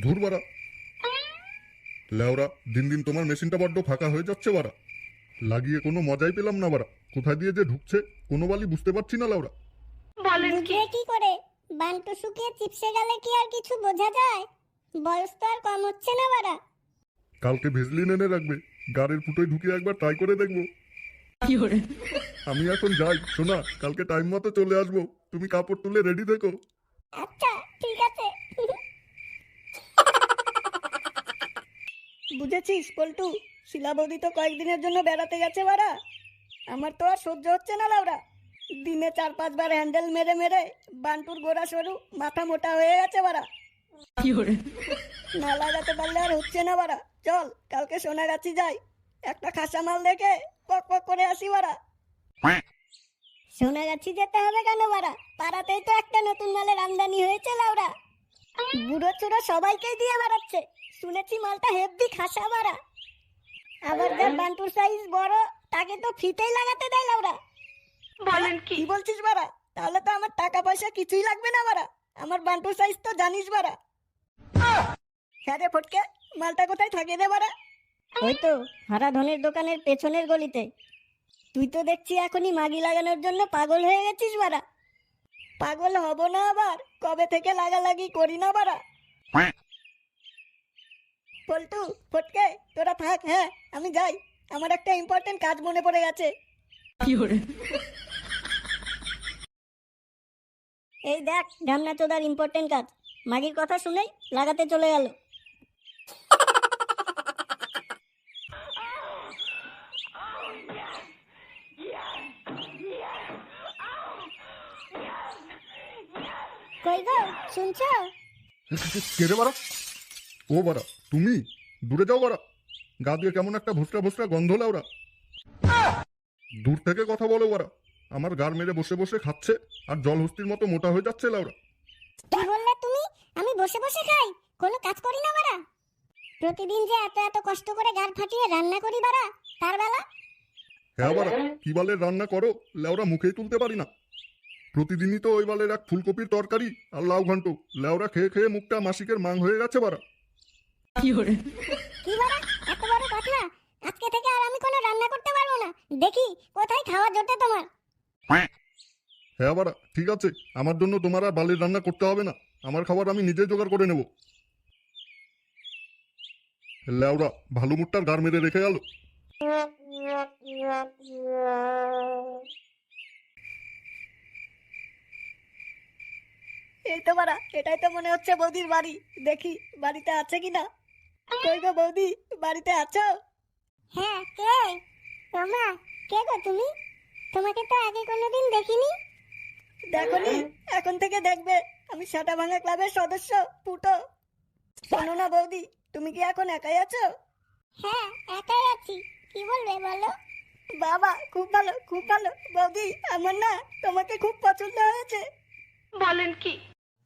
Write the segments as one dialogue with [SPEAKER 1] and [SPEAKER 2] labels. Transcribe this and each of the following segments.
[SPEAKER 1] ধুর বাড়া, লেওরা দিন দিন তোমার মেশিনটা বড্ড ফাঁকা হয়ে যাচ্ছে বাড়া। লাগিয়ে কোনো মজাই পেলাম না বাড়া, কোথায় দিয়ে যে ঢুকছে কোনো বালি বুঝতে পারছি না লাউরা।
[SPEAKER 2] বুঝবে কি করে? বান্টু শুকিয়ে চিপসে গেলে কি আর কিছু বোঝা যায়? বয়স তো আর কম হচ্ছে না বাড়া।
[SPEAKER 1] কালকে ভেজলিন এনে রাখবে, গাড়ির ফুটোয় ঢুকিয়ে একবার ট্রাই করে দেখবো। আমি এখন যাই সোনা, কালকে টাইম মতো চলে আসবো, তুমি কাপড় তুলে রেডি থেকো।
[SPEAKER 2] আচ্ছা ঠিক আছে।
[SPEAKER 3] বুঝেছিস পল্টু, শিলা বৌদি তো কয়েকদিনের জন্য বেড়াতে গেছে বাড়া। আমার তো আর সহ্য হচ্ছে না লাউরা। দিনে 4-5 বার হ্যান্ডেল মেরে মেরে বান্টুর গোড়া সরু, মাথা মোটা হয়ে গেছে বাড়া। না লাগাতে পারলে আর হচ্ছে না বাড়া। চল কালকে সোনাগাছি যাই, একটা খাসা মাল দেখে পক পক করে আসি বাড়া।
[SPEAKER 2] সোনাগাছি যেতে হবে কেন বাড়া? পাড়াতেই তো একটা নতুন মালের আমদানি হয়েছে লাউরা। বুড়ো চুড়ো সবাইকেই দিয়ে বেড়াচ্ছে। শুনেছি মালটা হেভি খাসা বাড়া। আবার যার বান্টুর সাইজ বড় তাকে তো ফ্রিতেই লাগাতে দেয় লাউরা।
[SPEAKER 3] বলেন কি বলছিস বাড়া? তাহলে তো আমার টাকা পয়সা কিছুই লাগবে না বাড়া। আমার বান্টুর সাইজ তো জানিস বাড়া। হ্যাঁ রে ফটকে, মালটা কোথায় থাকে রে বাড়া?
[SPEAKER 2] ওই তো হারা ধনের দোকানের পেছনের গলিতে। তুই তো দেখছি এখনই মাগি লাগানোর জন্য পাগল হয়ে গেছিস বাড়া।
[SPEAKER 3] পাগল হব না আবার? কবে থেকে লাগালাগি করি না বাড়া। পল্টু ফটকে তোরা থাক, হ্যাঁ আমি যাই, আমার একটা ইম্পর্টেন্ট কাজ মনে পড়ে গেছে।
[SPEAKER 2] এই দেখ ঢামনা চোদার ইম্পর্টেন্ট কাজ। মাগির কথা শুনেই লাগাতে চলে গেল। কই গো শুনছো?
[SPEAKER 1] কে রে বাড়া? ও বাড়া তুমি, দূরে যাও বাড়া, গা দিয়ে কেমন একটা ভোসরা ভোসরা গন্ধ লাউরা। দূর থেকে কথা বলো বাড়া, আমার গার মেরে বসে বসে খাচ্ছে আর জলহস্তির মতো মোটা হয়ে যাচ্ছে লাউরা।
[SPEAKER 2] কি বললে তুমি? আমি বসে বসে খাই, কোনো কাজ করি না বাড়া? প্রতিদিন যে এত এত কষ্ট করে গাড় ফাটিয়ে রান্না করি বাড়া, তার বেলা?
[SPEAKER 1] হ্যাঁ বাড়া, কি বালের রান্না করো লেওরা, মুখেই তুলতে পারি না। প্রতিদিনই তো ওই বালের এক ফুলকপির তরকারি আর লাউ ঘন্ট, লেওরা খেয়ে খেয়ে মুখটা মাসিকের মাং হয়ে গেছে বাড়া।
[SPEAKER 2] কি বাড়া এত বড় কথা? আজকে থেকে আর আমি কোনো রান্না করতে পারবো না। দেখি কোথায় খাওয়া জোটে তোমার।
[SPEAKER 1] হ্যাঁ বাড়া ঠিক আছে, আমার জন্য তোমার আর বালের রান্না করতে হবে না, আমার খাবার আমি নিজে জোগাড় করে নেব। লেওরা ভালো মুটটার গার মেরে রেখে গেল।
[SPEAKER 3] এই তো বাড়া, এটাই তো মনে হচ্ছে বৌদির বাড়ি। দেখি বাড়িতে আছে কিনা। কই গো বৌদি, বাড়িতে আছো?
[SPEAKER 2] হ্যাঁ কে? ওমা, কে গো তুমি? তোমাকে তো আগে কোনোদিন দেখিনি।
[SPEAKER 3] দেখনি, এখন থেকে দেখবে। আমি সাটা ভাঙা ক্লাবের সদস্য ফুটো। শোনো না বৌদি, তুমি কি এখন একাই আছো?
[SPEAKER 2] হ্যাঁ একাই আছি, কি বলবে বলো?
[SPEAKER 3] বাবা খুব ভালো খুব ভালো। বৌদি আমার না তোমাকে খুব পছন্দ হয়েছে। বলেন কি?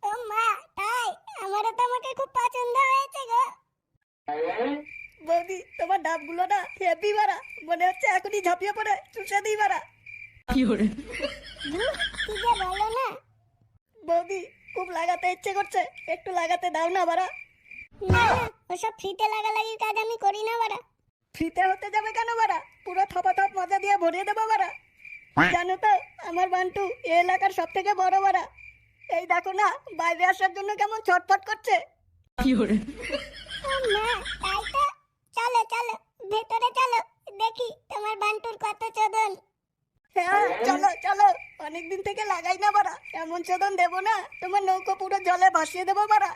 [SPEAKER 2] ও মা, তাই? আমারও তোমাকে খুব পছন্দ হয়েছে গো।
[SPEAKER 3] বৌদি তোমার ডাবগুলো না হেভি বাড়া, মনে হচ্ছে এখনই ঝাঁপিয়ে পড়ে চুষে দিই বাড়া।
[SPEAKER 2] ধুর, কি যে বলো না।
[SPEAKER 3] বৌদি খুব লাগাতে ইচ্ছে করছে, একটু লাগাতে দাও না বাড়া।
[SPEAKER 2] না না, ওসব ফ্রিতে লাগালাগির কাজ আমি করি না বাড়া।
[SPEAKER 3] ফ্রিতে হতে যাবে কেন বাড়া? পুরো থপাথপ মজা দিয়ে ভরিয়ে দেবো বাড়া। জানো তো আমার বান্টু এই এলাকার সব থেকে বড় বাড়া। এই দেখো না বাইরে আসার জন্য কেমন ছটফট করছে।
[SPEAKER 2] ও মা, তাই তো। চলো চলো ভেতরে চলো, দেখি তোমার বান্টুর কত চোদন।
[SPEAKER 3] হ্যাঁ চলো চলো, অনেকদিন থেকে লাগাই না বাড়া, এমন চোদন দেবো না তোমার নৌকো পুরো জলে ভাসিয়ে দেবো বাড়া।